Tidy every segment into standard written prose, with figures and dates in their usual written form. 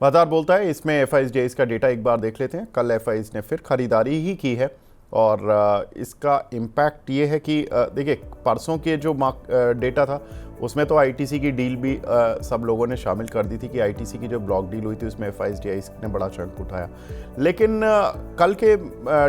बाजार बोलता है। इसमें एफआईज का डेटा एक बार देख लेते हैं। कल एफआईज ने फिर खरीदारी ही की है और इसका इम्पैक्ट ये है कि देखिए, परसों के जो डेटा था उसमें तो आईटीसी की डील भी सब लोगों ने शामिल कर दी थी कि आईटीसी की जो ब्लॉक डील हुई थी उसमें एफआईज ने बड़ा चंक उठाया। लेकिन कल के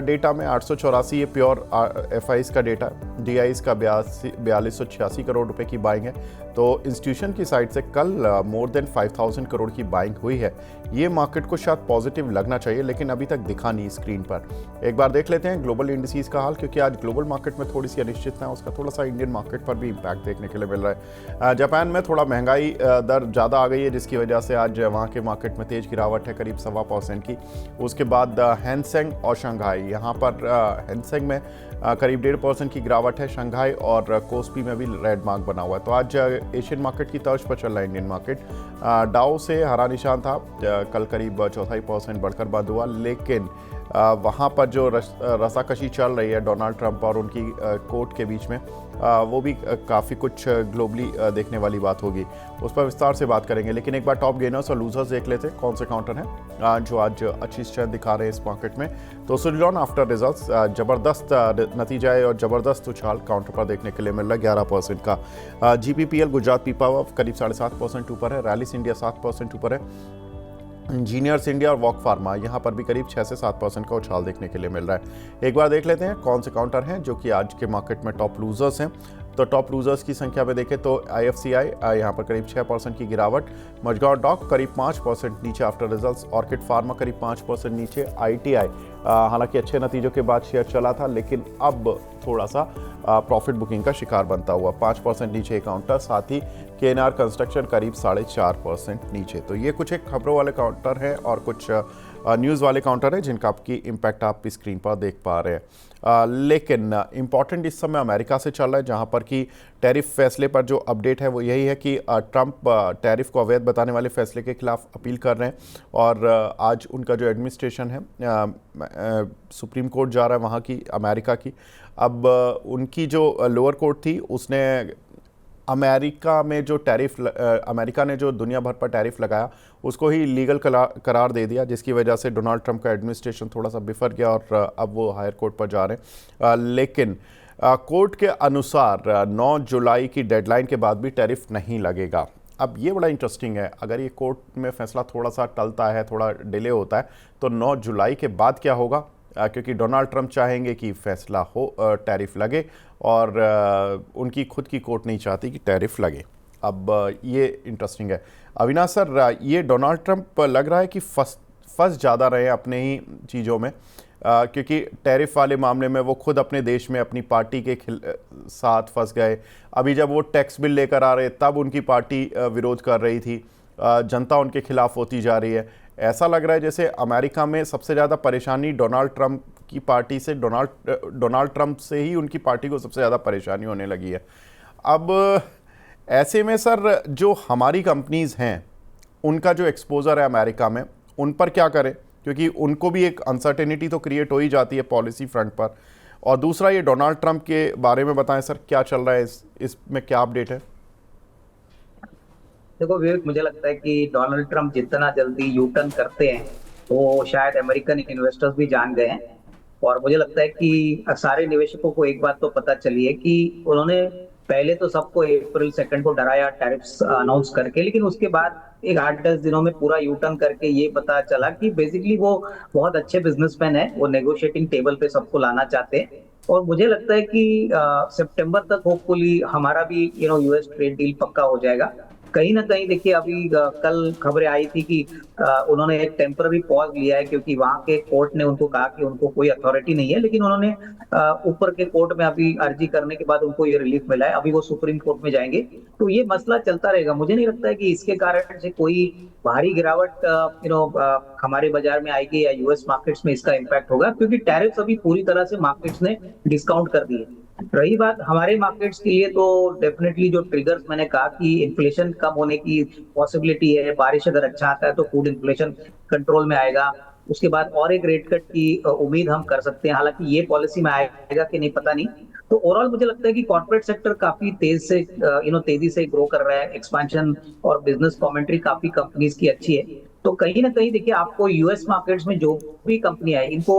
डेटा में 884 ये प्योर एफआईज का डेटा, डीआईज का 4286 करोड़ रुपए की बाइंग है। तो इंस्टीट्यूशन की साइड से कल मोर देन 5000 करोड़ की बाइंग हुई है। ये मार्केट को शायद पॉजिटिव लगना चाहिए, लेकिन अभी तक दिखा नहीं स्क्रीन पर। एक बार देख लेते हैं ग्लोबल इंडिसेस का हाल, क्योंकि आज ग्लोबल मार्केट में थोड़ी सी अनिश्चितता है, उसका थोड़ा सा इंडियन मार्केट पर भी इम्पैक्ट देखने के लिए मिल रहा है। जापान में थोड़ा महंगाई दर ज़्यादा आ गई है, जिसकी वजह से आज वहाँ के मार्केट में तेज गिरावट है करीब 1.25% की। उसके बाद हैंसेंग और शंघाई, यहाँ पर हैंसेंग में करीब 1.5% की गिरावट है, शंघाई और कोस्पी में भी रेड मार्क बना हुआ है। तो आज एशियन मार्केट की तर्ज पर चल रहा है इंडियन मार्केट। डाउ से हरा निशान था, कल करीब 0.25% बढ़कर बंद हुआ, लेकिन वहाँ पर जो रसाकशी चल रही है डोनाल्ड ट्रंप और उनकी कोर्ट के बीच में, वो भी काफ़ी कुछ ग्लोबली देखने वाली बात होगी। उस पर विस्तार से बात करेंगे, लेकिन एक बार टॉप गेनर्स और लूजर्स देख लेते हैं, कौन से काउंटर हैं जो आज अच्छी स्ट्रेंथ दिखा रहे हैं इस मार्केट में। तो सुरिलॉन आफ्टर रिजल्ट्स ज़बरदस्त नतीजा है और ज़बरदस्त उछाल काउंटर पर देखने के लिए मिल रहा है 11% का। जीपीपीएल गुजरात पीपावाव करीब 7.5% ऊपर है, रैलिस इंडिया 7% ऊपर है, इंजीनियर्स इंडिया और वॉक फार्मा यहाँ पर भी करीब 6 से 7% का उछाल देखने के लिए मिल रहा है। एक बार देख लेते हैं कौन से काउंटर हैं जो कि आज के मार्केट में टॉप लूजर्स हैं। तो टॉप लूजर्स की संख्या में देखें तो आईएफसीआई यहाँ पर करीब 6% की गिरावट, मजगांव डॉक करीब 5% नीचे आफ्टर रिजल्ट्स, ऑर्किड फार्मा करीब 5% नीचे, आईटीआई हालांकि अच्छे नतीजों के बाद शेयर चला था, लेकिन अब थोड़ा सा प्रॉफिट बुकिंग का शिकार बनता हुआ 5% नीचे काउंटर, साथ ही केएनआर कंस्ट्रक्शन करीब 4.5% नीचे। तो ये कुछ एक खबरों वाले काउंटर है और कुछ न्यूज़ वाले काउंटर है जिनका आपकी इम्पैक्ट आप स्क्रीन पर देख पा रहे हैं। लेकिन इम्पॉर्टेंट इस समय अमेरिका से चल रहा है, जहां पर कि टैरिफ फैसले पर जो अपडेट है वो यही है कि ट्रंप टैरिफ को अवैध बताने वाले फैसले के खिलाफ अपील कर रहे हैं और आज उनका जो एडमिनिस्ट्रेशन है सुप्रीम कोर्ट जा रहा है वहाँ की, अमेरिका की। अब उनकी जो लोअर कोर्ट थी उसने अमेरिका में जो अमेरिका ने जो दुनिया भर पर टैरिफ लगाया उसको ही लीगल करार दे दिया, जिसकी वजह से डोनाल्ड ट्रंप का एडमिनिस्ट्रेशन थोड़ा सा बिफर गया और अब वो हायर कोर्ट पर जा रहे हैं। लेकिन कोर्ट के अनुसार 9 जुलाई की डेडलाइन के बाद भी टैरिफ नहीं लगेगा। अब ये बड़ा इंटरेस्टिंग है, अगर ये कोर्ट में फैसला थोड़ा सा टलता है, थोड़ा डिले होता है, तो 9 जुलाई के बाद क्या होगा, क्योंकि डोनाल्ड ट्रंप चाहेंगे कि फैसला हो, टैरिफ लगे, और उनकी खुद की कोर्ट नहीं चाहती कि टैरिफ लगे। अब ये इंटरेस्टिंग है। अविनाश सर, ये डोनाल्ड ट्रंप लग रहा है कि फंस ज़्यादा रहे अपने ही चीज़ों में, क्योंकि टैरिफ वाले मामले में वो खुद अपने देश में अपनी पार्टी के साथ फंस गए। अभी जब वो टैक्स बिल लेकर आ रहे तब उनकी पार्टी विरोध कर रही थी, जनता उनके खिलाफ होती जा रही है। ऐसा लग रहा है जैसे अमेरिका में सबसे ज़्यादा परेशानी डोनाल्ड ट्रंप की पार्टी से, डोनाल्ड ट्रंप से ही उनकी पार्टी को सबसे ज़्यादा परेशानी होने लगी है। अब ऐसे में सर, जो हमारी कंपनीज़ हैं उनका जो एक्सपोज़र है अमेरिका में, उन पर क्या करें, क्योंकि उनको भी एक अनसर्टेनिटी तो क्रिएट हो ही जाती है पॉलिसी फ्रंट पर। और दूसरा, ये डोनाल्ड ट्रंप के बारे में बताएं सर, क्या चल रहा है, इसमें क्या अपडेट है? देखो विवेक, मुझे लगता है कि डोनाल्ड ट्रंप जितना जल्दी यू टर्न करते हैं वो शायद अमेरिकन इन्वेस्टर्स भी जान गए हैं। और मुझे लगता है कि सारे निवेशकों को एक बात तो पता चली है कि उन्होंने पहले तो सबको अप्रैल 2 को डराया टैरिफ्स अनाउंस करके, लेकिन उसके बाद एक 8-10 दिनों में पूरा यू टर्न करके ये पता चला कि बेसिकली वो बहुत अच्छे बिजनेसमैन है, वो नेगोशिएटिंग टेबल पे सबको लाना चाहते हैं। और मुझे लगता है कि सितंबर तक होपफुली हमारा भी यूएस ट्रेड डील पक्का हो जाएगा। कहीं ना कहीं देखिए, अभी कल खबरें आई थी कि उन्होंने एक टेम्पररी पॉज लिया है, क्योंकि वहां के कोर्ट ने उनको कहा कि उनको कोई अथॉरिटी नहीं है, लेकिन उन्होंने ऊपर के कोर्ट में अभी अर्जी करने के बाद उनको ये रिलीफ मिला है। अभी वो सुप्रीम कोर्ट में जाएंगे, तो ये मसला चलता रहेगा। मुझे नहीं लगता है कि इसके कारण से कोई भारी गिरावट हमारे बाजार में आएगी या यूएस मार्केट्स में इसका इम्पैक्ट होगा, क्योंकि टैरिफ अभी पूरी तरह से मार्केट्स ने डिस्काउंट कर दिए। रही बात हमारे मार्केट्स के लिए, तो डेफिनेटली जो ट्रिगर्स मैंने कहा कि इन्फ्लेशन कम होने की पॉसिबिलिटी है, बारिश अगर अच्छा आता है तो फूड इन्फ्लेशन कंट्रोल में आएगा। उसके बाद और एक रेट कट की उम्मीद हम कर सकते हैं, हालांकि ये पॉलिसी में आएगा कि नहीं पता नहीं। तो ओवरऑल मुझे लगता है कि कॉर्पोरेट सेक्टर काफी तेजी से ग्रो कर रहा है, एक्सपेंशन और बिजनेस कमेंट्री काफी कंपनीज की अच्छी है। तो कहीं ना कहीं देखिए आपको यूएस मार्केट्स में जो भी कंपनी है इनको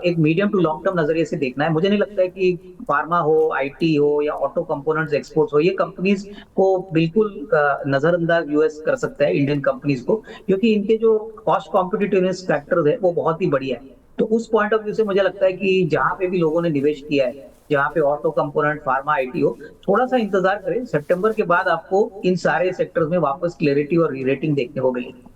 एक मीडियम टू लॉन्ग टर्म नजरिए से देखना है। मुझे नहीं लगता है कि फार्मा हो, आईटी हो या ऑटो कंपोनेंट्स एक्सपोर्ट्स हो, ये कंपनीज को बिल्कुल नजरअंदाज यूएस कर सकता है इंडियन कंपनीज को, क्योंकि इनके जो कॉस्ट कॉम्पिटिटिवनेस फैक्टर है वो बहुत ही बढ़िया है। तो उस पॉइंट ऑफ व्यू से मुझे लगता है कि जहां पे भी लोगों ने निवेश किया है, जहाँ पे ऑटो कंपोनेंट, फार्मा, आईटी हो, थोड़ा सा इंतजार करें। सितंबर के बाद आपको इन सारे सेक्टर्स में वापस क्लैरिटी और रीरेटिंग देखने को मिलेगी।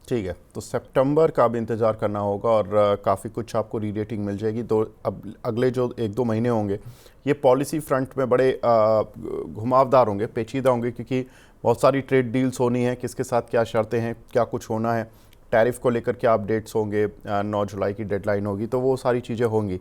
ठीक है, तो सितंबर का भी इंतज़ार करना होगा और काफ़ी कुछ आपको री-रेटिंग मिल जाएगी। तो अब अगले जो 1-2 महीने होंगे ये पॉलिसी फ्रंट में बड़े घुमावदार होंगे, पेचीदा होंगे, क्योंकि बहुत सारी ट्रेड डील्स होनी है, किसके साथ क्या शर्तें हैं, क्या कुछ होना है, टैरिफ को लेकर क्या अपडेट्स होंगे, 9 जुलाई की डेडलाइन होगी, तो वो सारी चीज़ें होंगी।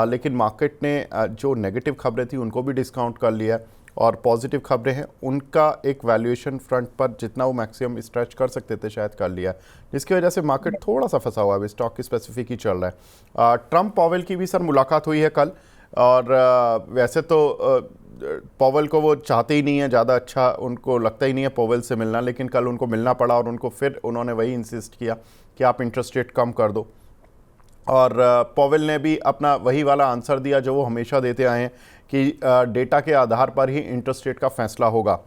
लेकिन मार्केट ने जो नेगेटिव खबरें थी उनको भी डिस्काउंट कर लिया और पॉजिटिव खबरें हैं उनका एक वैल्यूएशन फ्रंट पर जितना वो मैक्सिमम स्ट्रेच कर सकते थे शायद कर लिया, जिसकी वजह से मार्केट थोड़ा सा फंसा हुआ है। स्टॉक की स्पेसिफिक ही चल रहा है। ट्रम्प पॉवेल की भी सर मुलाकात हुई है कल, और वैसे तो पॉवेल को वो चाहते ही नहीं है, ज़्यादा अच्छा उनको लगता ही नहीं है पॉवेल से मिलना, लेकिन कल उनको मिलना पड़ा और उनको फिर उन्होंने वही इंसिस्ट किया कि आप इंटरेस्ट रेट कम कर दो। और पॉवेल ने भी अपना वही वाला आंसर दिया जो वो हमेशा देते आए हैं कि डेटा के आधार पर ही इंटरेस्ट रेट का फैसला होगा।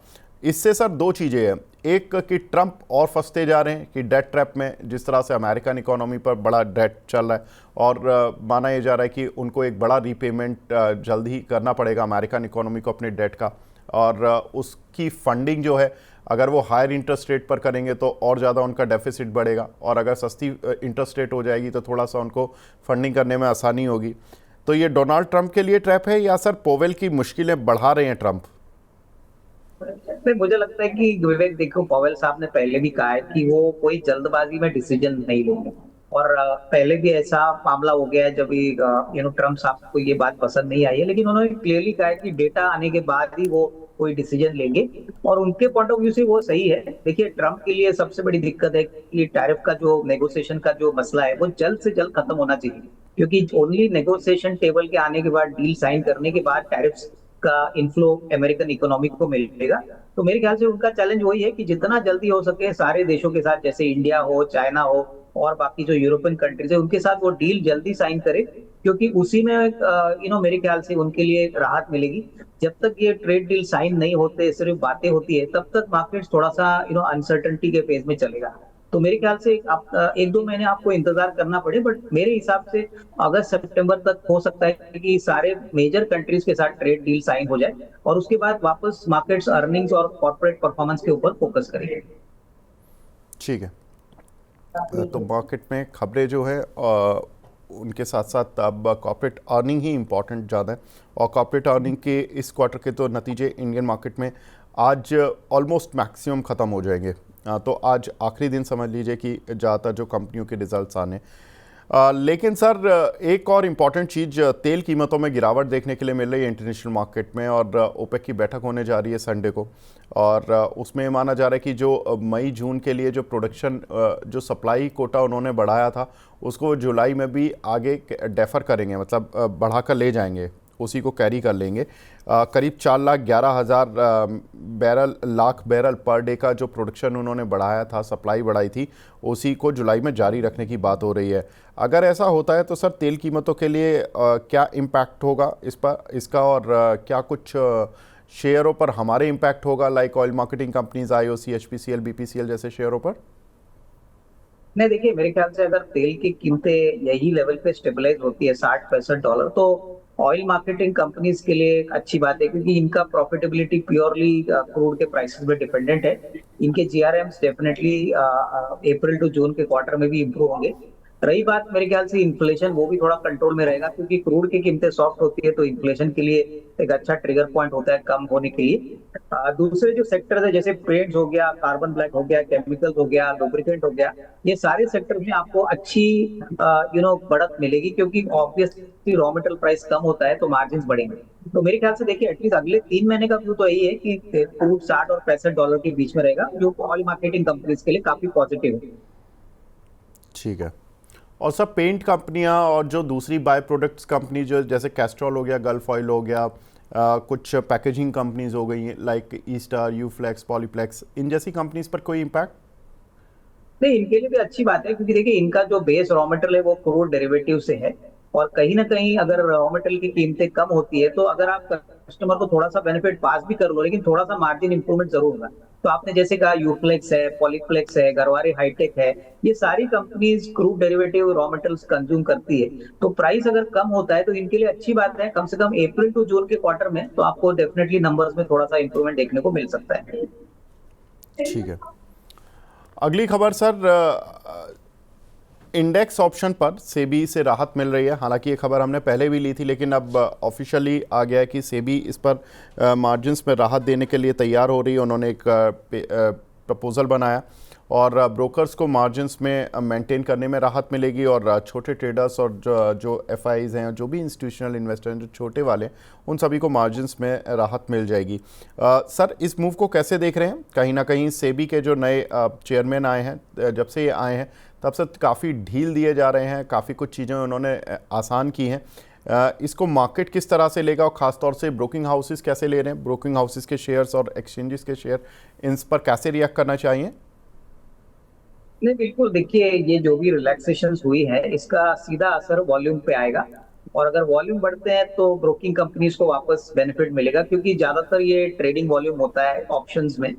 इससे सर दो चीज़ें हैं, एक कि ट्रंप और फंसते जा रहे हैं कि डेट ट्रैप में, जिस तरह से अमेरिकन इकोनॉमी पर बड़ा डेट चल रहा है और माना यह जा रहा है कि उनको एक बड़ा रीपेमेंट जल्द ही करना पड़ेगा अमेरिकन इकोनॉमी को अपने डेट का, और उसकी फंडिंग जो है अगर वो हायर इंटरेस्ट रेट पर करेंगे तो और ज़्यादा उनका डेफिसिट बढ़ेगा, और अगर सस्ती इंटरेस्ट रेट हो जाएगी तो थोड़ा सा उनको फंडिंग करने में आसानी होगी। तो ये डोनाल्ड ट्रंप के लिए ट्रैप है या सर पॉवेल की मुश्किलें बढ़ा रहे हैं ट्रंप? नहीं, मुझे लगता है कि विवेक देखो, पॉवेल साहब ने पहले भी कहा है कि वो कोई जल्दबाजी में डिसीजन नहीं लेंगे। और पहले भी ऐसा मामला हो गया है जब ट्रम्प साहब को ये बात पसंद नहीं आई है, लेकिन उन्होंने क्लियरली कहा है कि डेटा आने के बाद ही वो कोई डिसीजन लेंगे। और उनके पॉइंट ऑफ व्यू से वो सही है। देखिए, ट्रम्प के लिए सबसे बड़ी दिक्कत है कि टैरिफ का जो नेगोशिएशन का जो मसला है वो जल्द से जल्द खत्म होना चाहिए, क्योंकि ओनली नेगोशिएशन टेबल के आने के बाद, डील साइन करने के बाद टैरिफ्स का इन्फ्लो अमेरिकन इकोनॉमी को मिलेगा। तो मेरे ख्याल से उनका चैलेंज वही है कि जितना जल्दी हो सके सारे देशों के साथ, जैसे इंडिया हो, चाइना हो और बाकी जो यूरोपियन कंट्रीज है, उनके साथ वो डील जल्दी साइन करे, क्योंकि उसी में मेरे ख्याल से उनके लिए राहत मिलेगी। जब तक ये ट्रेड डील साइन नहीं होते, सिर्फ बातें होती है, तब तक मार्केट थोड़ा सा अनसर्टेनिटी के फेज में चलेगा। तो मेरे ख्याल से आप 1-2 महीने आपको इंतजार करना पड़े, बट मेरे हिसाब से अगस्त सितंबर तक हो सकता है कि सारे मेजर कंट्रीज के साथ ट्रेड डील साइन हो जाए, और उसके बाद वापस मार्केट्स अर्निंग्स और कॉर्पोरेट परफॉर्मेंस के ऊपर फोकस करेंगे। ठीक है, तो मार्केट में खबरें जो है उनके साथ साथ अब कॉर्पोरेट अर्निंग ही इम्पॉर्टेंट ज़्यादा है, और कॉर्पोरेट अर्निंग के इस क्वार्टर के तो नतीजे इंडियन मार्केट में आज ऑलमोस्ट मैक्सिमम ख़त्म हो जाएंगे। तो आज आखिरी दिन समझ लीजिए कि ज़्यादातर जो कंपनियों के रिजल्ट्स आने। लेकिन सर एक और इम्पॉर्टेंट चीज़, तेल कीमतों में गिरावट देखने के लिए मिल रही है इंटरनेशनल मार्केट में, और ओपेक की बैठक होने जा रही है संडे को, और उसमें माना जा रहा है कि जो मई जून के लिए जो प्रोडक्शन, जो सप्लाई कोटा उन्होंने बढ़ाया था उसको जुलाई में भी आगे डेफर करेंगे, मतलब बढ़ाकर ले जाएंगे, उसी को कैरी कर लेंगे। करीब 4,11,000 लाख बैरल पर डे का जो प्रोडक्शन उन्होंने बढ़ाया था, सप्लाई बढ़ाई थी, उसी को जुलाई में जारी रखने की बात हो रही है। अगर ऐसा होता है तो सर तेल कीमतों के लिए क्या इम्पैक्ट होगा इसका, और क्या कुछ शेयरों पर हमारे इम्पैक्ट होगा, like oil marketing companies, IOC, HPCL, BPCL जैसे शेयरों पर? नहीं, देखिए, मेरे ख्याल से अगर तेल की कीमतें यही लेवल पे स्टेबलाइज होती है $60-65, तो ऑयल मार्केटिंग कंपनीज के लिए एक अच्छी बात है, क्योंकि इनका प्रॉफिटेबिलिटी प्योरली क्रूड के प्राइसेस पे डिपेंडेंट है। इनके जीआरएम्स डेफिनेटली अप्रैल टू जून के क्वार्टर में भी इंप्रूव होंगे। रही बात मेरे ख्याल से इन्फ्लेशन, वो भी थोड़ा कंट्रोल में रहेगा, क्योंकि क्रूड की कीमतें सॉफ्ट होती है तो इन्फ्लेशन के लिए एक अच्छा ट्रिगर पॉइंट होता है कम होने के लिए। दूसरे जो सेक्टर है, जैसे पेंट्स हो गया, कार्बन ब्लैक हो गया, केमिकल्स हो गया, लुब्रिकेंट हो गया, ये सारे सेक्टर में आपको अच्छी बढ़त मिलेगी, क्योंकि ऑब्वियसली रॉ मटेरियल प्राइस कम होता है तो मार्जिन बढ़ेंगे। तो मेरे ख्याल से देखिए, एटलीस्ट अगले 3 महीने का व्यू तो यही है कि क्रूड $60 और $65 के बीच में रहेगा, जो ऑयल मार्केटिंग कंपनीज के लिए काफी पॉजिटिव है। ठीक है, और सब पेंट कंपनियां और जो दूसरी बाय प्रोडक्ट्स कंपनी जो जैसे कैस्ट्रॉल हो गया, गल्फ ऑयल हो गया, कुछ पैकेजिंग कंपनीज हो गई लाइक ईस्टर, यूफ्लेक्स, पॉलीप्लेक्स, इन जैसी कंपनीज पर कोई इम्पैक्ट? नहीं, इनके लिए भी अच्छी बात है, क्योंकि देखिए इनका जो बेस रॉ मटेरियल है वो क्रूड डेरिवेटिव से है, और कहीं ना कहीं अगर रॉ मटेरियल की कीमतें कम होती है तो अगर आप कस्टमर को थोड़ा सा बेनिफिट पास भी कर लो, लेकिन थोड़ा सा मार्जिन इंप्रूवमेंट जरूर होगा। तो आपने जैसे कहा यूप्लेक्स है, पॉलीप्लेक्स है, गरवारे हाईटेक है, ये सारी companies crude derivative raw materials consume करती है। तो प्राइस अगर कम होता है तो इनके लिए अच्छी बात है, कम से कम अप्रैल टू जून के क्वार्टर में तो आपको डेफिनेटली नंबर्स में थोड़ा सा इंप्रूवमेंट देखने को मिल सकता है। ठीक है। अगली खबर सर, इंडेक्स ऑप्शन पर सेबी से राहत मिल रही है। हालांकि ये खबर हमने पहले भी ली थी, लेकिन अब ऑफिशियली आ गया है कि सेबी इस पर मार्जिन्स में राहत देने के लिए तैयार हो रही है। उन्होंने एक प्रपोजल बनाया और ब्रोकर्स को मार्जिन्स में मेंटेन करने में राहत मिलेगी, और छोटे ट्रेडर्स और जो एफआईज हैं, जो भी इंस्टीट्यूशनल इन्वेस्टर हैं, जो छोटे वाले, उन सभी को मार्जिन्स में राहत मिल जाएगी। सर, इस मूव को कैसे देख रहे हैं? कहीं ना कहीं सेबी के जो नए चेयरमैन आए हैं, जब से ये आए हैं तब से काफ़ी ढील दिए जा रहे हैं, काफ़ी कुछ चीज़ें उन्होंने आसान की हैं। इसको मार्केट किस तरह से लेगा, और ख़ासतौर से ब्रोकिंग हाउसेस कैसे ले रहे हैं? ब्रोकिंग हाउसेस के शेयर्स और एक्सचेंजेस के शेयर, इन पर कैसे रिएक्ट करना चाहिए? नहीं, बिल्कुल, देखिए ये जो भी रिलैक्सेशन हुई है इसका सीधा असर वॉल्यूम पे आएगा, और अगर वॉल्यूम बढ़ते हैं तो ब्रोकिंग कंपनीज को वापस बेनिफिट मिलेगा, क्योंकि ज्यादातर ये ट्रेडिंग वॉल्यूम होता है ऑप्शंस में।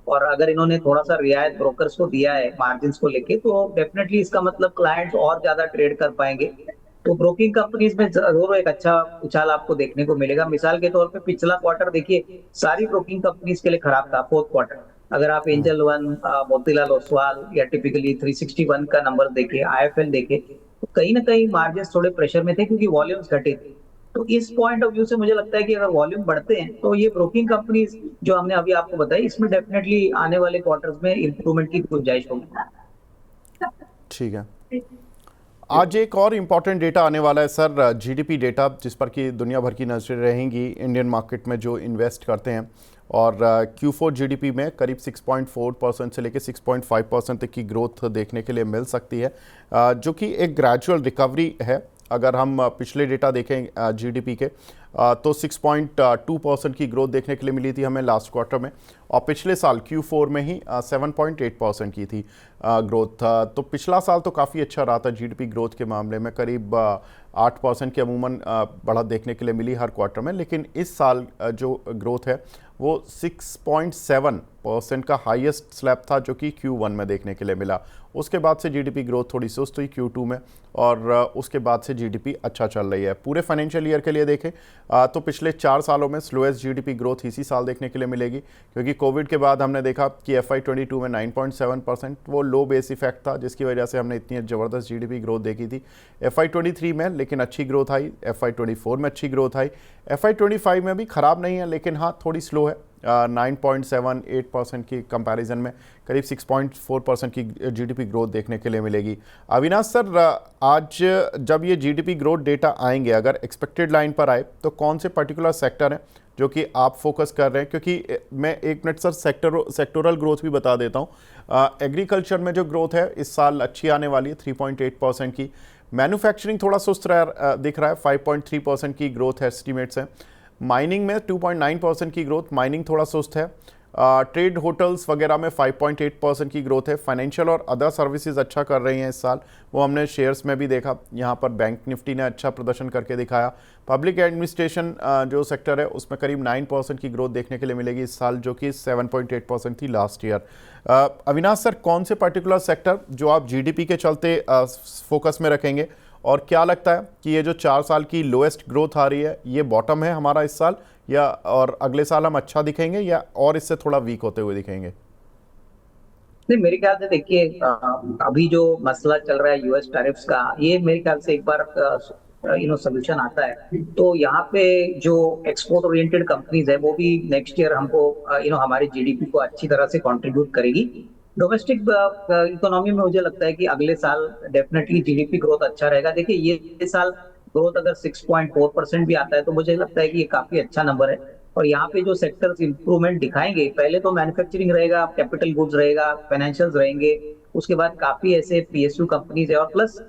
और अगर इन्होंने थोड़ा सा रियायत ब्रोकर्स को दिया है मार्जिन्स को लेके, तो डेफिनेटली इसका मतलब क्लाइंट्स और ज्यादा ट्रेड कर पाएंगे। तो ब्रोकिंग कंपनीज में जरूर एक अच्छा उछाल आपको देखने को मिलेगा। मिसाल के तौर पे पिछला क्वार्टर देखिए, सारी ब्रोकिंग कंपनीज के लिए खराब था फोर्थ क्वार्टर। अगर आप एंजल वन, मोतीलाल ओसवाल या टिपिकली 361 का नंबर देखे, आईएफएल देखे, तो कहीं ना कहीं मार्जिन थोड़े प्रेशर में थे क्योंकि वॉल्यूम्स घटे थे। तो इस पॉइंट ऑफ व्यू से मुझे लगता है कि अगर वॉल्यूम बढ़ते हैं तो ये ब्रोकिंग कंपनीज जो हमने अभी आपको बताई, इसमें डेफिनेटली आने वाले क्वार्टर्स में इंप्रूवमेंट की गुंजाइश होगी। ठीक है। आज एक और इम्पॉर्टेंट डेटा आने वाला है सर, जीडीपी डेटा, जिस पर कि दुनिया भर की नजरें रहेंगी इंडियन मार्केट में जो इन्वेस्ट करते हैं। और Q4 जीडीपी में करीब 6.4% से लेकर 6.5% तक की ग्रोथ देखने के लिए मिल सकती है, जो कि एक ग्रेजुअल रिकवरी है। अगर हम पिछले डेटा देखें जीडीपी के, तो 6.2% की ग्रोथ देखने के लिए मिली थी हमें लास्ट क्वार्टर में, और पिछले साल Q4 में ही 7.8% की थी ग्रोथ। तो पिछला साल तो काफ़ी अच्छा रहा था जीडीपी ग्रोथ के मामले में, करीब 8% की अमूमन बढ़त देखने के लिए मिली हर क्वार्टर में। लेकिन इस साल जो ग्रोथ है वो 6.7% का हाईएस्ट स्लैब था, जो कि Q1 में देखने के लिए मिला। उसके बाद से जीडीपी ग्रोथ थोड़ी सुस्त हुई Q2 में, और उसके बाद से जीडीपी अच्छा चल रही है। पूरे फाइनेंशियल ईयर के लिए देखें तो पिछले 4 सालों में स्लोएस्ट जीडीपी ग्रोथ इसी साल देखने के लिए मिलेगी, क्योंकि कोविड के बाद हमने देखा कि FY22 में 9.7%, वो लो बेस इफेक्ट था जिसकी वजह से हमने इतनी ज़बरदस्त जीडीपी ग्रोथ देखी थी। FY23 में लेकिन अच्छी ग्रोथ आई, FY24 में अच्छी ग्रोथ आई, FY25 में भी ख़राब नहीं है, लेकिन हाँ थोड़ी स्लो है। 9.78% की कंपैरिजन में करीब 6.4% की जीडीपी ग्रोथ देखने के लिए मिलेगी। अविनाश सर, आज जब ये जीडीपी ग्रोथ डेटा आएंगे, अगर एक्सपेक्टेड लाइन पर आए, तो कौन से पर्टिकुलर सेक्टर हैं जो कि आप फोकस कर रहे हैं? क्योंकि मैं एक मिनट सर सेक्टोरल ग्रोथ भी बता देता हूँ। एग्रीकल्चर में जो ग्रोथ है इस साल अच्छी आने वाली है, 3.8% की। मैन्युफैक्चरिंग थोड़ा सुस्त दिख रहा है, 5.3% की ग्रोथ है एस्टिमेट्स हैं। माइनिंग में 2.9% की ग्रोथ, माइनिंग थोड़ा सुस्त है। ट्रेड होटल्स वगैरह में 5.8% की ग्रोथ है। फाइनेंशियल और अदर सर्विसेज अच्छा कर रही हैं इस साल, वो हमने शेयर्स में भी देखा। यहाँ पर बैंक निफ्टी ने अच्छा प्रदर्शन करके दिखाया। पब्लिक एडमिनिस्ट्रेशन जो सेक्टर है उसमें करीब 9% की ग्रोथ देखने के लिए मिलेगी इस साल, जो कि 7.8% थी लास्ट ईयर। अविनाश सर, कौन से पर्टिकुलर सेक्टर जो आप जीडीपी के चलते फोकस में रखेंगे, और क्या लगता है कि ये जो 4 साल की लोएस्ट ग्रोथ आ रही है, ये बॉटम है हमारा इस साल, या और अगले साल हम अच्छा दिखेंगे, या और इससे थोड़ा वीक होते हुए दिखेंगे? नहीं, मेरे ख्याल से देखिए, अभी जो मसला चल रहा है यूएस टैरिफ्स का, ये मेरे ख्याल से एक बार सोल्यूशन आता है तो यहाँ पे जो एक्सपोर्ट ओरिएंटेड कंपनीज है वो भी नेक्स्ट ईयर हमको हमारी जीडीपी को अच्छी तरह से कंट्रीब्यूट करेगी। डोमेस्टिक इकोनॉमी में मुझे लगता है कि अगले साल डेफिनेटली जीडीपी ग्रोथ अच्छा रहेगा। देखिए ये साल ग्रोथ अगर 6.4% भी आता है तो मुझे लगता है कि ये काफी अच्छा नंबर है। और यहाँ पे जो सेक्टर्स इंप्रूवमेंट दिखाएंगे, पहले तो मैन्युफैक्चरिंग रहेगा, कैपिटल गुड्स रहेगा, फाइनेंशियल्स रहेंगे, उसके बाद काफी ऐसे पीएसयू कंपनीज है, और प्लस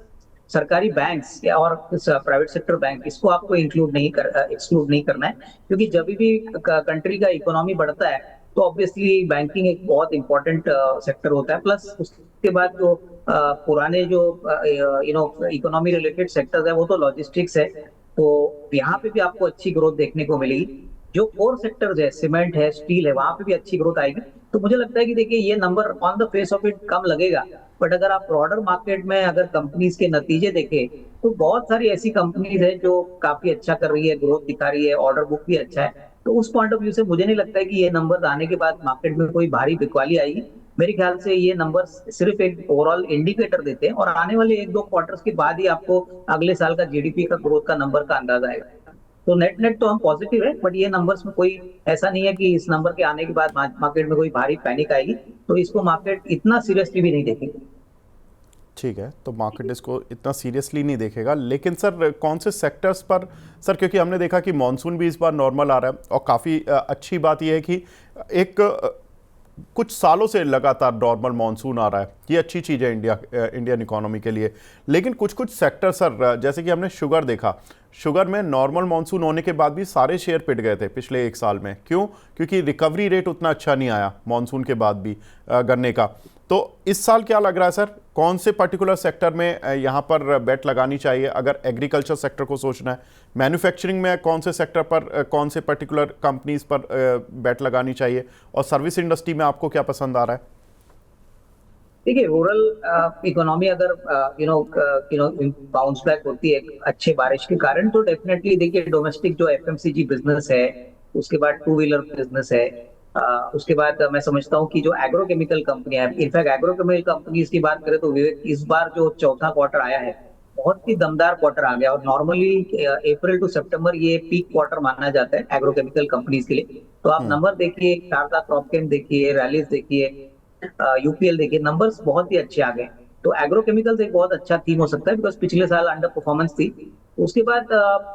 सरकारी बैंक्स या और प्राइवेट सेक्टर बैंक, इसको आपको इंक्लूड नहीं कर एक्सक्लूड नहीं करना है, क्योंकि जब भी कंट्री का इकोनॉमी बढ़ता है तो ऑब्वियसली बैंकिंग एक बहुत इंपॉर्टेंट सेक्टर होता है। प्लस उसके बाद जो पुराने जो इकोनॉमी रिलेटेड सेक्टर्स है वो तो लॉजिस्टिक्स है, तो यहाँ पे भी आपको अच्छी ग्रोथ देखने को मिलेगी। जो कोर सेक्टर्स है, सीमेंट है, स्टील है, वहां पे भी अच्छी ग्रोथ आएगी। तो मुझे लगता है कि देखिए ये number on the face of it come लगेगा, बट अगर आप ब्रॉडर मार्केट में अगर कंपनीज के नतीजे देखें तो बहुत सारी ऐसी कंपनीज है जो काफी अच्छा कर रही है, ग्रोथ दिखा रही है, ऑर्डर बुक भी अच्छा है। तो उस पॉइंट ऑफ व्यू से मुझे नहीं लगता है कि ये नंबर आने के बाद मार्केट में कोई भारी बिकवाली आएगी। मेरे ख्याल से ये नंबर सिर्फ एक ओवरऑल इंडिकेटर देते हैं, और आने वाले एक दो क्वार्टर्स के बाद ही आपको अगले साल का जीडीपी का ग्रोथ का नंबर का अंदाजा आएगा। तो नेट नेट तो हम पॉजिटिव है, बट ये नंबर्स में कोई ऐसा नहीं है कि इस नंबर के आने के बाद मार्केट में कोई भारी पैनिक आएगी, तो इसको मार्केट इतना सीरियसली भी नहीं देखेगी। ठीक है, तो मार्केट इसको इतना सीरियसली नहीं देखेगा, लेकिन सर कौन से सेक्टर्स पर सर, क्योंकि हमने देखा कि मॉनसून भी इस बार नॉर्मल आ रहा है और काफ़ी अच्छी बात यह है कि एक कुछ सालों से लगातार नॉर्मल मॉनसून आ रहा है, ये अच्छी चीज़ है इंडियन इकोनॉमी के लिए। लेकिन कुछ कुछ सेक्टर सर, जैसे कि हमने शुगर देखा, शुगर में नॉर्मल मॉनसून होने के बाद भी सारे शेयर पिट गए थे पिछले एक साल में। क्यों? क्योंकि रिकवरी रेट उतना अच्छा नहीं आया मॉनसून के बाद भी गन्ने का। तो इस साल क्या लग रहा है सर, कौन से पर्टिकुलर सेक्टर में यहाँ पर बेट लगानी चाहिए? अगर एग्रीकल्चर सेक्टर को सोचना है, मैन्युफैक्चरिंग में कौन से सेक्टर पर, कौन से पर्टिकुलर कंपनीज पर बेट लगानी चाहिए, और सर्विस इंडस्ट्री में आपको क्या पसंद आ रहा है? देखिए, रूरल इकोनॉमी अगर बाउंस बैक होती है अच्छे बारिश के कारण, तो डेफिनेटली देखिए डोमेस्टिक जो एफएमसीजी बिजनेस है, उसके बाद टू व्हीलर बिजनेस है, उसके बाद मैं समझता हूँ कि जो एग्रोकेमिकल कंपनियां है, इनफैक्ट एग्रोकेमिकल कंपनीज की बात करें तो विवेक, इस बार जो चौथा क्वार्टर आया है बहुत ही दमदार क्वार्टर आ गया। और नॉर्मली अप्रैल टू सितंबर ये पीक क्वार्टर माना जाता है एग्रोकेमिकल कंपनीज के लिए। तो आप नंबर देखिए, शारदा क्रॉपकेम देखिए, रैलीज देखिए, यूपीएल देखिए, नंबर्स बहुत ही अच्छे आ गए। तो एग्रोकेमिकल्स एक बहुत अच्छा थीम हो सकता है, बिकॉज पिछले साल अंडर परफॉर्मेंस थी। उसके बाद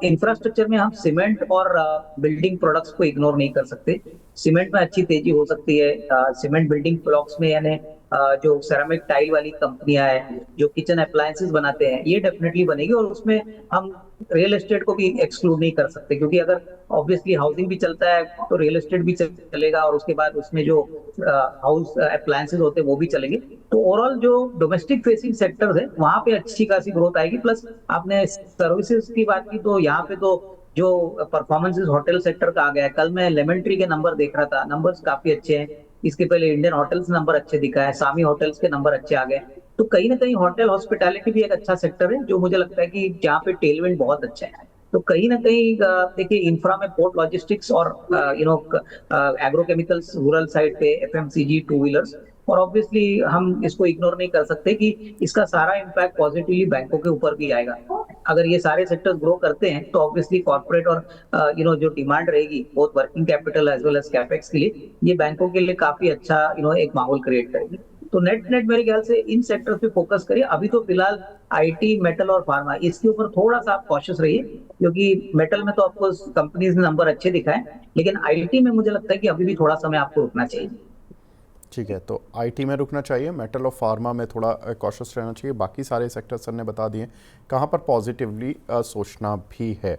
इंफ्रास्ट्रक्चर में हम सीमेंट और बिल्डिंग प्रोडक्ट्स को इग्नोर नहीं कर सकते। सीमेंट में अच्छी तेजी हो सकती है। सीमेंट बिल्डिंग ब्लॉक्स में, यानी जो सेरामिक टाइल वाली कंपनियां हैं जो किचन अप्लायंसेस बनाते हैं, ये डेफिनेटली बनेगी। और उसमें हम रियल एस्टेट को भी एक्सक्लूड नहीं कर सकते, क्योंकि अगर ऑब्वियसली हाउसिंग भी चलता है तो रियल एस्टेट भी चलेगा, और उसके बाद उसमें जो हाउस अप्लायंसेस होते हैं वो भी चलेंगे। तो ओवरऑल जो डोमेस्टिक फेसिंग सेक्टर्स है वहां पे अच्छी खासी ग्रोथ आएगी। प्लस आपने सर्विसेज की बात की, तो यहाँ पे तो जो परफॉर्मेंसेस होटल सेक्टर का आ गया है। कल मैं लेमन ट्री के नंबर देख रहा था, नंबर्स काफी अच्छे हैं। इसके पहले इंडियन होटल्स नंबर अच्छे दिखा है, सामी होटल्स के नंबर अच्छे आ गए। तो कहीं ना कहीं होटल हॉस्पिटैलिटी भी एक अच्छा सेक्टर है, जो मुझे लगता है कि जहाँ पे टेलविंड बहुत अच्छा है। तो कहीं ना कहीं देखिए इंफ्रा में पोर्ट लॉजिस्टिक्स और एग्रोकेमिकल्स, रूरल साइड पे एफएमसीजी, टू व्हीलर्स, और ऑब्वियसली हम इसको इग्नोर नहीं कर सकते कि इसका सारा इम्पैक्ट पॉजिटिवली बैंकों के ऊपर भी आएगा। अगर ये सारे सेक्टर्स ग्रो करते हैं तो ऑब्वियसली कॉर्पोरेट और जो डिमांड रहेगी both working capital as well as capex के लिए, ये बैंकों के लिए काफी अच्छा एक माहौल क्रिएट करेगी। तो नेट नेट मेरे ख्याल से इन सेक्टर पे फोकस करिए। अभी तो फिलहाल आईटी, मेटल और फार्मा, इसके ऊपर थोड़ा सा आप कॉशियस रहिए, क्योंकि मेटल में तो आपको कंपनीज ने नंबर अच्छे दिखाए, लेकिन आईटी में मुझे लगता है कि अभी भी थोड़ा समय आपको रुकना चाहिए। ठीक है, तो आईटी में रुकना चाहिए, मेटल और फार्मा में थोड़ा कॉशियस रहना चाहिए। बाकी सारे सेक्टर सर ने बता दिए कहाँ पर पॉजिटिवली सोचना भी है।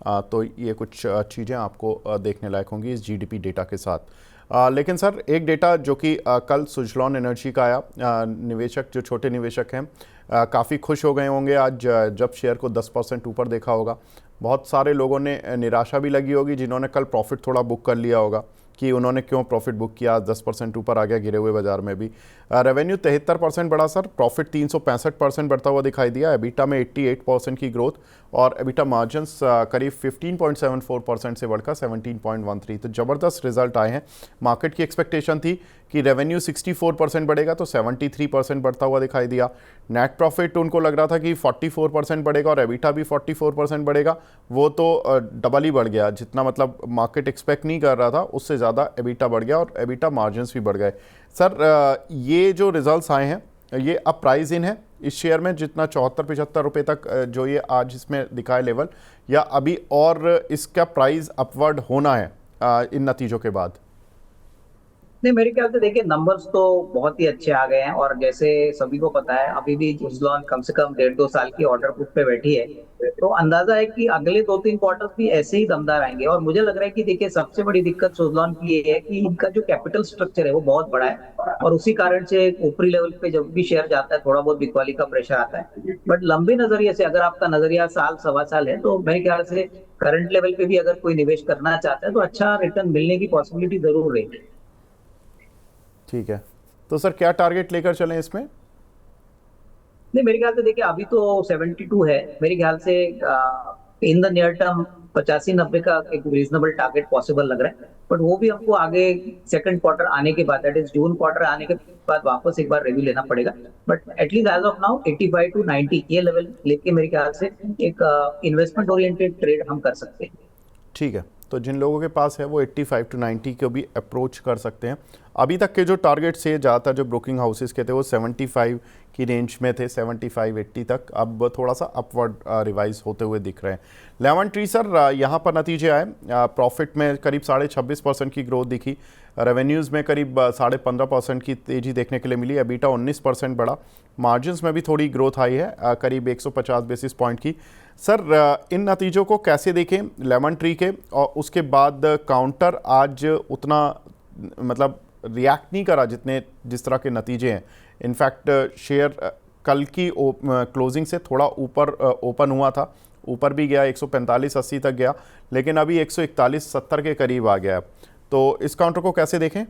तो ये कुछ चीज़ें आपको देखने लायक होंगी इस जीडीपी डेटा के साथ। लेकिन सर एक डेटा जो कि कल सुजलॉन एनर्जी का आया, निवेशक जो छोटे निवेशक हैं काफ़ी खुश हो गए होंगे आज जब शेयर को 10% ऊपर देखा होगा। बहुत सारे लोगों ने निराशा भी लगी होगी जिन्होंने कल प्रॉफिट थोड़ा बुक कर लिया होगा कि उन्होंने क्यों प्रॉफिट बुक किया, 10% ऊपर आ गया गिरे हुए बाजार में भी। रेवेन्यू 73% बढ़ा सर, प्रॉफिट 365% बढ़ता हुआ दिखाई दिया। एबिटा में 88% की ग्रोथ, और एबिटा मार्जिन्स करीब 15.74% से बढ़कर 17.13, तो ज़बरदस्त रिजल्ट आए हैं। मार्केट की एक्सपेक्टेशन थी कि रेवेन्यू 64% बढ़ेगा, तो 73% बढ़ता हुआ दिखाई दिया। नेट प्रॉफिट उनको लग रहा था कि 44% बढ़ेगा और एबिटा भी 44% बढ़ेगा, वो तो डबल ही बढ़ गया। जितना मतलब मार्केट एक्सपेक्ट नहीं कर रहा था उससे ज़्यादा एबिटा बढ़ गया, और एबिटा मार्जिन्स भी बढ़ गए। सर ये जो रिजल्ट्स आए हैं ये अब प्राइस इन है इस शेयर में, जितना 74-75 रुपये तक जो ये आज इसमें दिखाए लेवल, या अभी और इसका प्राइस अपवर्ड होना है इन नतीजों के बाद? नहीं, मेरे ख्याल से देखिए नंबर्स तो बहुत ही अच्छे आ गए हैं, और जैसे सभी को पता है अभी भी सुजलॉन कम से कम 1.5-2 साल की ऑर्डर बुक पे बैठी है। तो अंदाजा है कि अगले 2-3 क्वार्टर्स भी ऐसे ही दमदार आएंगे। और मुझे लग रहा है कि देखिए सबसे बड़ी दिक्कत सुजलॉन की ये है कि इनका जो कैपिटल स्ट्रक्चर है वो बहुत बड़ा है, और उसी कारण से ऊपरी लेवल पे जब भी शेयर जाता है थोड़ा बहुत बिकवाली का प्रेशर आता है। बट लंबे नजरिए से अगर आपका नजरिया साल सवा साल है तो मेरे ख्याल से करंट लेवल पे भी अगर कोई निवेश करना चाहता है तो अच्छा रिटर्न मिलने की पॉसिबिलिटी जरूर रहेगी। ठीक है, तो सर क्या टारगेट लेकर चलें इसमें? नहीं, मेरे ख्याल से देखिए अभी तो 72 है। मेरे ख्याल से इन द नियर टर्म 85-90 का एक रीजनेबल टारगेट पॉसिबल लग रहा है। बट वो भी हमको आगे सेकंड क्वार्टर आने के बाद, दैट इज जून क्वार्टर आने के बाद वापस एक बार रिव्यू लेना पड़ेगा। But at least as of now 85 to 90 ये लेवल लेके मेरे ख्याल से एक इन्वेस्टमेंट ओरिएंटेड ट्रेड हम कर सकते हैं। ठीक है, तो जिन लोगों के पास है वो 85 to 90 को भी अप्रोच कर सकते हैं। अभी तक के जो टारगेट्स है ज़्यादातर जो ब्रोकिंग हाउसेस के थे वो 75 की रेंज में थे, 75-80 तक। अब थोड़ा सा अपवर्ड रिवाइज होते हुए दिख रहे हैं। लेमन ट्री सर, यहाँ पर नतीजे आए, प्रॉफिट में करीब 26.5% की ग्रोथ दिखी, रेवेन्यूज़ में करीब 15.5% की तेज़ी देखने के लिए मिली, एबिटा 19% बढ़ा, मार्जिन्स में भी थोड़ी ग्रोथ आई है, करीब 150 बेसिस पॉइंट की। सर, इन नतीजों को कैसे देखें लेमन ट्री के? और उसके बाद काउंटर आज उतना मतलब रिएक्ट नहीं करा जिस तरह के नतीजे हैं। इनफैक्ट शेयर कल की क्लोजिंग से थोड़ा ऊपर ओपन हुआ था, ऊपर भी गया, 145-80 तक गया, लेकिन अभी 141-70 के करीब आ गया है। तो इस काउंटर को कैसे देखें?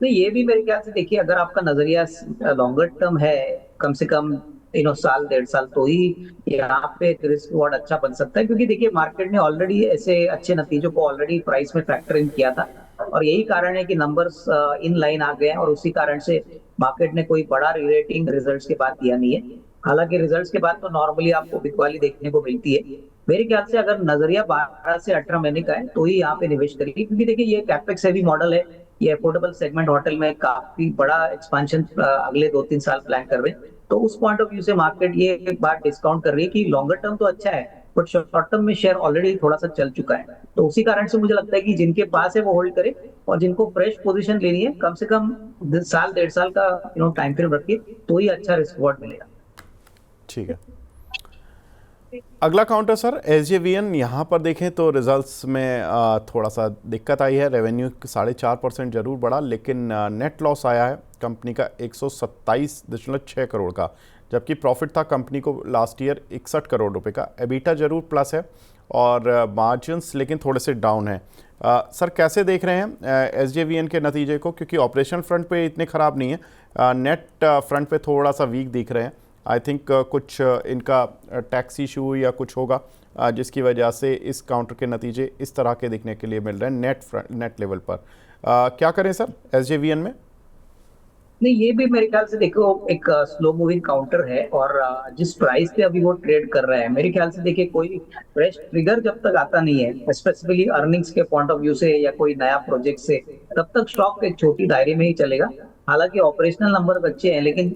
नहीं, ये भी मेरे ख्याल से देखिए अगर आपका नजरिया लॉन्गर टर्म है, कम से कम साल 1.5 साल, तो ही यहाँ पे रिस्क रिवॉर्ड अच्छा बन सकता है। क्योंकि देखिए मार्केट ने ऑलरेडी ऐसे अच्छे नतीजों को ऑलरेडी प्राइस में फैक्टर इन किया था, और यही कारण है कि नंबर्स इन लाइन आ गए हैं, और उसी कारण से मार्केट ने कोई बड़ा रिरेटिंग रिजल्ट्स के बाद दिया नहीं है। हालांकि रिजल्ट्स के बाद तो नॉर्मली आपको बिकवाली देखने को मिलती है। मेरे ख्याल से अगर नजरिया 12 से 18 महीने का है तो ही यहाँ पे निवेश करिए, क्योंकि देखिए ये कैपेक्स हैवी मॉडल है। ये अफोर्डेबल सेगमेंट होटल में काफी बड़ा एक्सपांशन अगले 2-3 साल प्लान कर रहे हैं। तो उस पॉइंट ऑफ व्यू से मार्केट ये एक बार डिस्काउंट कर रही है कि लॉन्गर टर्म तो अच्छा है, बट शॉर्ट टर्म में शेयर ऑलरेडी थोड़ा सा चल चुका है। तो उसी कारण से मुझे लगता है कि जिनके पास है वो होल्ड करे, और जिनको फ्रेश पोजीशन लेनी है कम से कम साल 1.5 साल का टाइम फ्रेम रखिए, तो ही अच्छा रिस्क रिवॉर्ड मिलेगा। ठीक है, अगला काउंटर सर एसजेवीएन। यहाँ पर देखें तो रिजल्ट्स में थोड़ा सा दिक्कत आई है, रेवेन्यू 4.5% जरूर बढ़ा, लेकिन नेट लॉस आया है कंपनी का 127.6 करोड़ का, जबकि प्रॉफिट था कंपनी को लास्ट ईयर 61 करोड़ रुपए का। एबिटा जरूर प्लस है, और मार्जिन्स लेकिन थोड़े से डाउन है। सर कैसे देख रहे हैं एसजेवीएन के नतीजे को? क्योंकि ऑपरेशनल फ्रंट पे इतने ख़राब नहीं है, नेट फ्रंट पे थोड़ा सा वीक दिख रहे हैं। आई थिंक कुछ इनका टैक्स इशू या कुछ होगा, जिसकी वजह से इस काउंटर के नतीजे इस तरह के दिखने के लिए मिल रहे हैं नेट लेवल पर। क्या करें सर एसजेवीएन में? नहीं, ये भी मेरे ख्याल से देखो एक स्लो मूविंग काउंटर है, और जिस प्राइस पे अभी वो ट्रेड कर रहा है, मेरे ख्याल से देखिए कोई फ्रेश ट्रिगर जब तक आता नहीं है, स्पेसिफिकली अर्निंग्स के पॉइंट ऑफ व्यू से या कोई नया प्रोजेक्ट से, तब तक स्टॉक एक छोटी दायरे में ही चलेगा। हालांकि ऑपरेशनल नंबर अच्छे हैं, लेकिन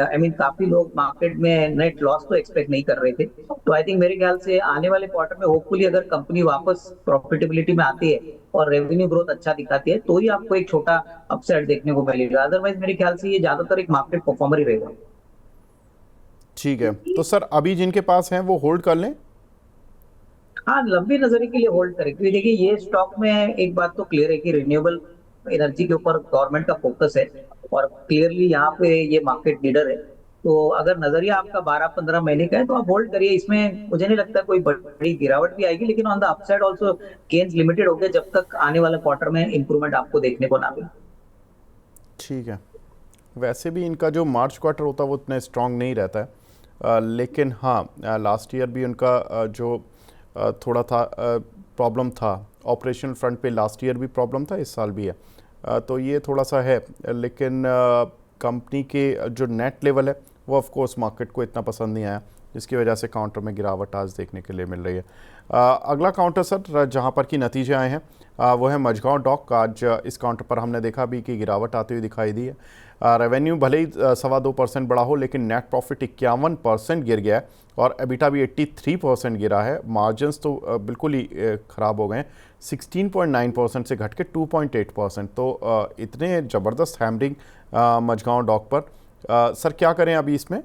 आई मीन काफी लोग मार्केट में नेट लॉस तो एक्सपेक्ट नहीं कर रहे थे। तो आई थिंक मेरे ख्याल से आने वाले क्वार्टर में होपफुली अगर कंपनी वापस प्रॉफिटेबिलिटी में आती है और रेवेन्यू ग्रोथ अच्छा दिखाती है, तो ही आपको एक छोटा अपसाइड देखने को मिलेगा। अदरवाइज मेरे ख्याल से ये ज्यादातर एक मार्केट परफॉर्मर ही रहेगा। ठीक है, तो सर अभी जिनके पास हैं वो होल्ड कर लें? हाँ, लंबी नजर के लिए होल्ड करें, क्योंकि देखिए ये स्टॉक में एक बात तो क्लियर है कि रिन्यूएबल एनर्जी के ऊपर गवर्नमेंट का फोकस है, और क्लियरली यहाँ पे ये मार्केट लीडर है। तो अगर नजरिया आपका 12-15 महीने का है तो आप होल्ड करिए। इसमें मुझे नहीं लगता कोई बड़ी गिरावट भी आएगी, लेकिन on the upside also gains limited हो गए जब तक आने वाला क्वार्टर में इंप्रूवमेंट आपको देखने को ना मिले। ठीक है, वैसे भी इनका जो मार्च क्वार्टर होता है वो उतना स्ट्रांग नहीं रहता है, लेकिन हाँ लास्ट ईयर भी उनका जो थोड़ा था प्रॉब्लम था ऑपरेशनल फ्रंट पे, लास्ट ईयर भी प्रॉब्लम था, इस साल भी है, तो ये थोड़ा सा है। लेकिन कंपनी के जो नेट लेवल है वो ऑफ कोर्स मार्केट को इतना पसंद नहीं आया, जिसकी वजह से काउंटर में गिरावट आज देखने के लिए मिल रही है। अगला काउंटर सर जहां पर की नतीजे आए हैं वो है मझगांव डॉक। आज इस काउंटर पर हमने देखा भी कि गिरावट आती हुई दिखाई दी है। रेवेन्यू भले ही 2.25% बढ़ा हो, लेकिन नेट प्रॉफिट 51% गिर गया है और एबिटा भी 83% गिरा है। मार्जिन्स तो बिल्कुल ही ख़राब हो गए हैं, 16.9% से घट के 2.8%। तो इतने ज़बरदस्त हैमरिंग मझगांव डॉक पर। सर क्या करें अभी इसमें?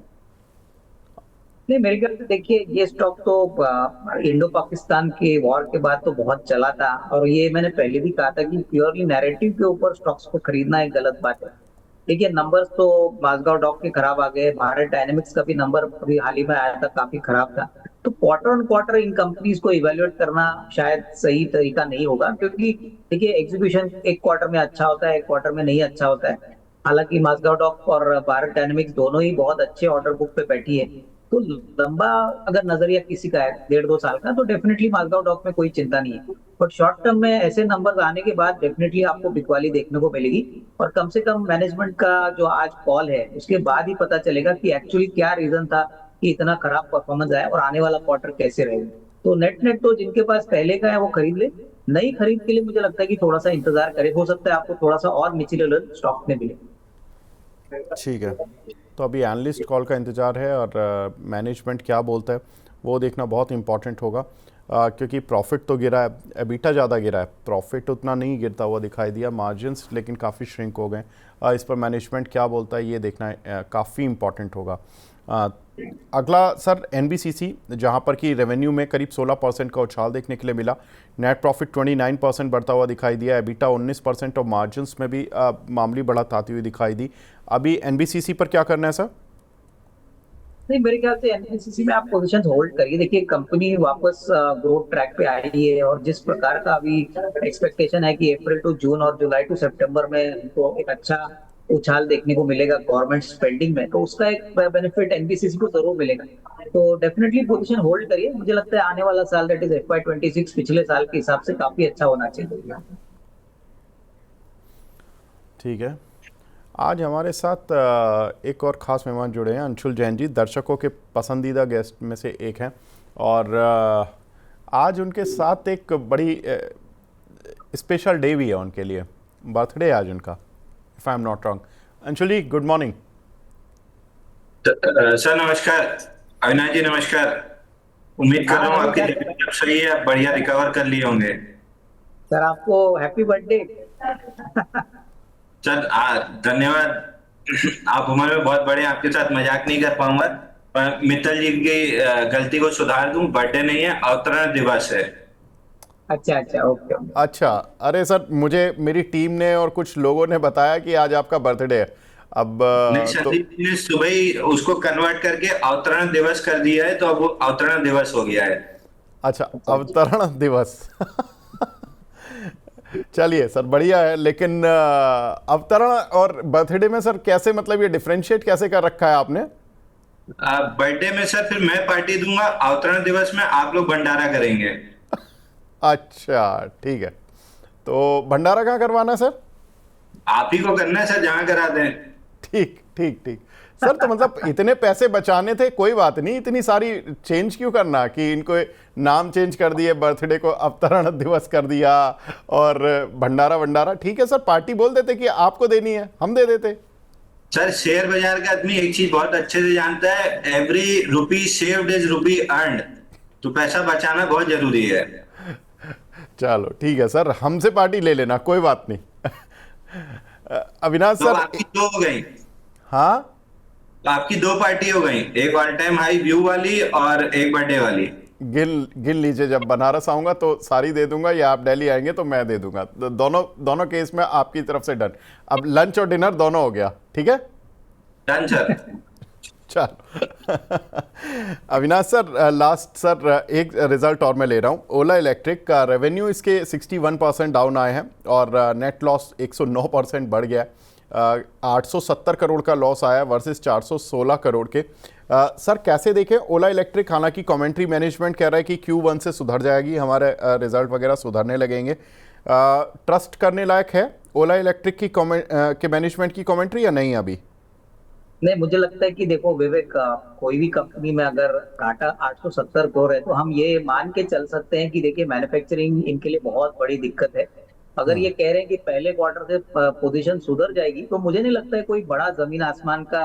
नहीं, मेरे ख्याल से देखिए, ये स्टॉक तो इंडो पाकिस्तान के वॉर के बाद तो बहुत चला था, और ये मैंने पहले भी कहा था कि प्योरली नैरेटिव के ऊपर स्टॉक्स को खरीदना एक गलत बात है। देखिए, नंबर्स तो माजगांव डॉक के खराब आ गए, भारत डायनेमिक्स का भी नंबर अभी हाल ही में आया था, काफी खराब था। तो quarter on quarter in companies को इवेल्युएट करना शायद सही तरीका नहीं होगा, क्योंकि देखिए, एग्जीक्यूशन एक क्वार्टर में अच्छा होता है, एक क्वार्टर में नहीं अच्छा होता है। हालांकि माजगांव डॉक और भारत डायनेमिक्स दोनों ही बहुत अच्छे ऑर्डर बुक पे बैठी है। तो लंबा अगर नजरिया किसी का है 1.5-2 साल का, तो डेफिनेटली माजगांव डॉक में कोई चिंता नहीं है। बट शॉर्ट टर्म में ऐसे नंबर्स आने के बाद डेफिनेटली आपको बिकवाली देखने को मिलेगी, और कम से कम मैनेजमेंट का जो आज कॉल है उसके बाद ही पता चलेगा कि एक्चुअली क्या रीजन था कि इतना खराब परफॉर्मेंस आया और आने वाला क्वार्टर कैसे रहेगा। तो नेट नेट तो जिनके पास पहले का है वो खरीद ले। नई खरीद के लिए मुझे लगता है कि थोड़ा सा इंतजार करे, हो सकता है आपको थोड़ा सा और निचले लेवल स्टॉक में मिले। ठीक है, तो अभी एनालिस्ट कॉल का इंतज़ार है और मैनेजमेंट क्या बोलता है वो देखना बहुत इंपॉर्टेंट होगा। क्योंकि प्रॉफिट तो गिरा है, एबिटा ज़्यादा गिरा है, प्रॉफिट उतना नहीं गिरता हुआ दिखाई दिया, मार्जिन्स लेकिन काफ़ी श्रिंक हो गए। इस पर मैनेजमेंट क्या बोलता है ये देखना काफ़ी इंपॉर्टेंट होगा। अगला सर एनबीसीसी, जहां पर कि रेवेन्यू में करीब 16% का उछाल देखने के लिए मिला, नेट प्रॉफिट 29% बढ़ता हुआ दिखाई दिया, एबिटा 19% और मार्जिन्स में भी मामूली बढ़त आती हुई दिखाई दी। अभी एनबीसीसी पर क्या करना है सर? नहीं, मेरे ख्याल से एनबीसीसी में आप पोजीशन होल्ड करिए। देखिए, कंपनी वापस ग्रोथ ट्रैक पे आई है, और जिस प्रकार का अभी एक्सपेक्टेशन है कि अप्रैल टू जून और जुलाई टू सितंबर में तो एक अच्छा उछाल देखने को मिलेगा गवर्नमेंट स्पेंडिंग में, तो उसका एक बेनिफिट एनबीसीसी को जरूर मिलेगा। तो डेफिनेटली पोजीशन होल्ड करिए। मुझे लगता है आने वाला साल, दैट इज FY 26, पिछले साल के हिसाब से काफी अच्छा होना चाहिए। ठीक है, आज हमारे साथ एक और ख़ास मेहमान जुड़े हैं, अंशुल जैन जी, दर्शकों के पसंदीदा गेस्ट में से एक हैं। और आज उनके साथ एक बड़ी स्पेशल डे भी है उनके लिए, बर्थडे आज उनका, if I am not wrong. Anshul ji, good morning. Sir नमस्कार। अविनाश जी नमस्कार। उम्मीद कर रहा हूँ आपकी तबीयत सब सही है, आप बढ़िया रिकवर कर लिए होंगे। सर, आपको हैप्पी बर्थडे। सर धन्यवाद। आप उम्र में बहुत बड़े हैं, आपके साथ मजाक नहीं कर पाऊंगा, पर मित्तल जी की गलती को सुधार दूं। बर्थडे नहीं है, अवतरण दिवस है। अच्छा अच्छा, ओके। अच्छा, अरे सर, मुझे मेरी टीम ने और कुछ लोगों ने बताया कि आज आपका बर्थडे है। अब नहीं, तो संदीप ने सुबह ही उसको कन्वर्ट करके अवतरण दिवस कर दिया है, तो अब वो अवतरण दिवस हो गया है। अच्छा, अवतरण दिवस। चलिए सर, बढ़िया है। लेकिन अवतरण और बर्थडे में सर कैसे, मतलब ये डिफरेंशिएट कैसे कर रखा है आपने? बर्थडे में सर फिर मैं पार्टी दूंगा, अवतरण दिवस में आप लोग भंडारा करेंगे। अच्छा, ठीक है। तो भंडारा कहाँ करवाना है सर? आप ही को करना है सर, जहां करा दें। ठीक ठीक ठीक सर, तो मतलब इतने पैसे बचाने थे, कोई बात नहीं, इतनी सारी चेंज क्यों करना कि इनको नाम चेंज कर दिए, बर्थडे को अवतरण दिवस कर दिया और भंडारा भंडारा। ठीक है सर, पार्टी बोल देते कि आपको देनी है, हम दे देते। सर, शेयर बाजार का आदमी एक चीज बहुत अच्छे से जानता है, every rupee saved is rupee earned. तो पैसा बचाना बहुत जरूरी है। चलो ठीक है सर, हमसे पार्टी ले लेना, कोई बात नहीं। अविनाश तो सर, आपकी दो हो गई। हाँ, तो आपकी दो पार्टी हो गई, एक ऑल टाइम हाई व्यू वाली और एक बर्थडे वाली। गिन लीजिए, जब बनारस आऊंगा तो सारी दे दूंगा, या आप दिल्ली आएंगे तो मैं दे दूंगा। दोनों केस में आपकी तरफ से डन। अब लंच और डिनर दोनों हो गया, ठीक है? Done sir. चलो। अविनाश सर, लास्ट सर एक रिजल्ट और मैं ले रहा हूँ। ओला इलेक्ट्रिक का रेवेन्यू इसके 61% डाउन आए हैं और नेट लॉस 109% बढ़ गया है। 870 करोड़ का लॉस आया वर्सेस 416 करोड़ के। सर कैसे देखें ओला इलेक्ट्रिक? हालांकि कमेंट्री मैनेजमेंट कह रहा है कि Q1 से सुधर जाएगी, हमारे रिजल्ट वगैरह सुधरने लगेंगे। ट्रस्ट करने लायक है ओला इलेक्ट्रिक की मैनेजमेंट की कमेंट्री या नहीं अभी? नहीं, मुझे लगता है कि देखो विवेक, कोई भी कंपनी में अगर घाटा 870 करोड़ है तो हम ये मान के चल सकते हैं कि देखिए मैन्युफैक्चरिंग इनके लिए बहुत बड़ी दिक्कत है। अगर ये कह रहे हैं कि पहले क्वार्टर से पोजीशन सुधर जाएगी तो मुझे नहीं लगता है कोई बड़ा जमीन आसमान का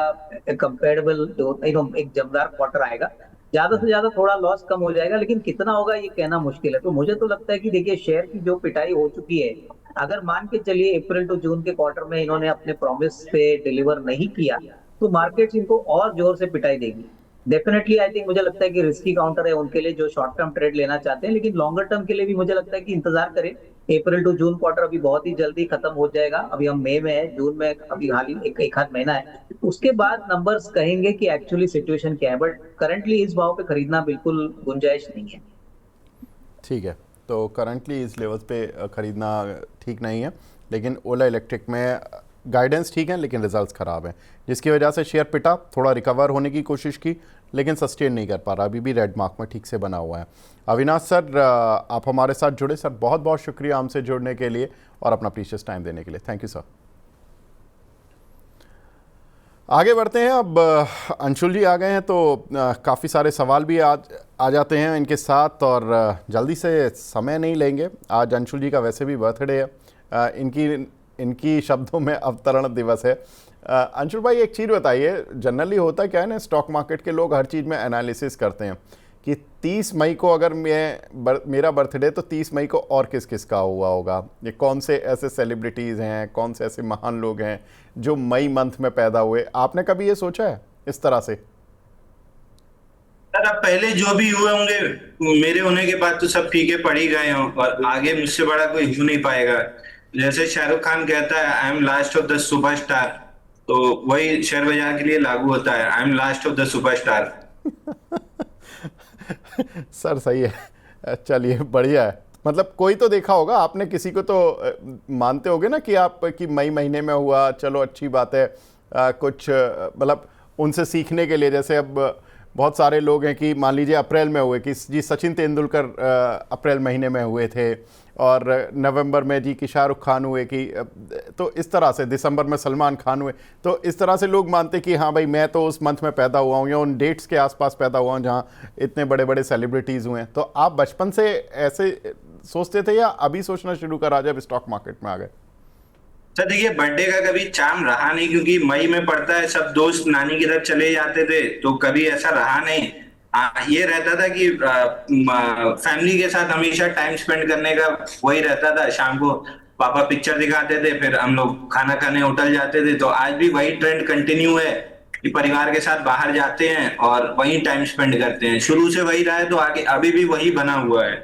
कंपेरेबल जो एक जमदार क्वार्टर आएगा। ज्यादा से ज्यादा थोड़ा लॉस कम हो जाएगा, लेकिन कितना होगा ये कहना मुश्किल है। तो मुझे तो लगता है कि देखिए शेयर की जो पिटाई हो चुकी है, अगर मान के चलिए अप्रैल टू जून के क्वार्टर में इन्होंने अपने प्रॉमिस पे डिलीवर नहीं किया तो मार्केट इनको और जोर से पिटाई देगी। डेफिनेटली आई थिंक, मुझे लगता है कि रिस्की काउंटर है उनके लिए जो शॉर्ट टर्म ट्रेड लेना चाहते हैं, लेकिन लॉन्गर टर्म के लिए भी मुझे लगता है कि इंतजार करें। अप्रैल टू जून क्वार्टर अभी बहुत ही जल्दी खत्म हो जाएगा। अभी हम मई में है, जून में अभी हाल ही एक आध महीना है, उसके बाद नंबर्स कहेंगे कि एक्चुअली सिचुएशन क्या है। बट करंटली इस भाव पे खरीदना बिल्कुल गुंजाइश नहीं है। ठीक है, तो करंटली इस लेवल्स पे ख़रीदना ठीक नहीं है, लेकिन ओला इलेक्ट्रिक में गाइडेंस ठीक है लेकिन रिजल्ट्स ख़राब हैं, जिसकी वजह से शेयर पिटा, थोड़ा रिकवर होने की कोशिश की लेकिन सस्टेन नहीं कर पा रहा, अभी भी रेड मार्क में ठीक से बना हुआ है। अविनाश सर, आप हमारे साथ जुड़े सर, बहुत बहुत शुक्रिया हमसे जुड़ने के लिए और अपना प्रीशियस टाइम देने के लिए। Thank you sir. आगे बढ़ते हैं, अब अंशुल जी आ गए हैं तो काफ़ी सारे सवाल भी आ जाते हैं इनके साथ, और जल्दी से समय नहीं लेंगे। आज अंशुल जी का वैसे भी बर्थडे है, इनकी शब्दों में अवतरण दिवस है। अंशुल भाई, एक चीज़ बताइए, जनरली होता क्या है ना, स्टॉक मार्केट के लोग हर चीज़ में एनालिसिस करते हैं कि 30 मई को अगर मेरा बर्थडे, तो 30 मई को और किस किस का हुआ होगा, ये कौन से ऐसे सेलिब्रिटीज़ हैं, कौन से ऐसे महान लोग हैं जो मई मंथ में पैदा हुए। आपने कभी ये सोचा है इस तरह से? सर, अब पहले जो भी हुए होंगे, मेरे होने के बाद तो सब फीके पड़ ही गए हों, और आगे मुझसे बड़ा कोई हो नहीं पाएगा। जैसे शाहरुख खान कहता है, I am last of the superstar, तो वही शेयर बाजार के लिए लागू होता है, I am last of the superstar. Sir सही है, चलिए बढ़िया है। मतलब कोई तो देखा होगा आपने, किसी को तो मानते होगे ना कि आप कि मई महीने में हुआ, चलो अच्छी बात है। कुछ मतलब उनसे सीखने के लिए, जैसे अब बहुत सारे लोग हैं कि मान लीजिए अप्रैल में हुए कि जी सचिन तेंदुलकर अप्रैल महीने में हुए थे, और नवंबर में जी कि शाहरुख खान हुए कि, तो इस तरह से दिसंबर में सलमान खान हुए। तो इस तरह से लोग मानते कि हाँ भाई, मैं तो उस मंथ में पैदा हुआ हूँ या उन डेट्स के आसपास पैदा हुआ हूँ जहाँ इतने बड़े बड़े सेलिब्रिटीज़ हुए हैं। तो आप बचपन से ऐसे सोचते थे या अभी सोचना शुरू करा जब स्टॉक मार्केट में आ गए? सर देखिए, बर्थडे का कभी चार्म रहा नहीं, क्योंकि मई में पड़ता है, सब दोस्त नानी की तरफ चले जाते थे, तो कभी ऐसा रहा नहीं। ये रहता था कि फैमिली के साथ हमेशा टाइम स्पेंड करने का वही रहता था। शाम को पापा पिक्चर दिखाते थे, फिर हम लोग खाना खाने होटल जाते थे। तो आज भी वही ट्रेंड कंटिन्यू है कि परिवार के साथ बाहर जाते हैं और वही टाइम स्पेंड करते हैं। शुरू से वही रहा है, तो आगे अभी भी वही बना हुआ है।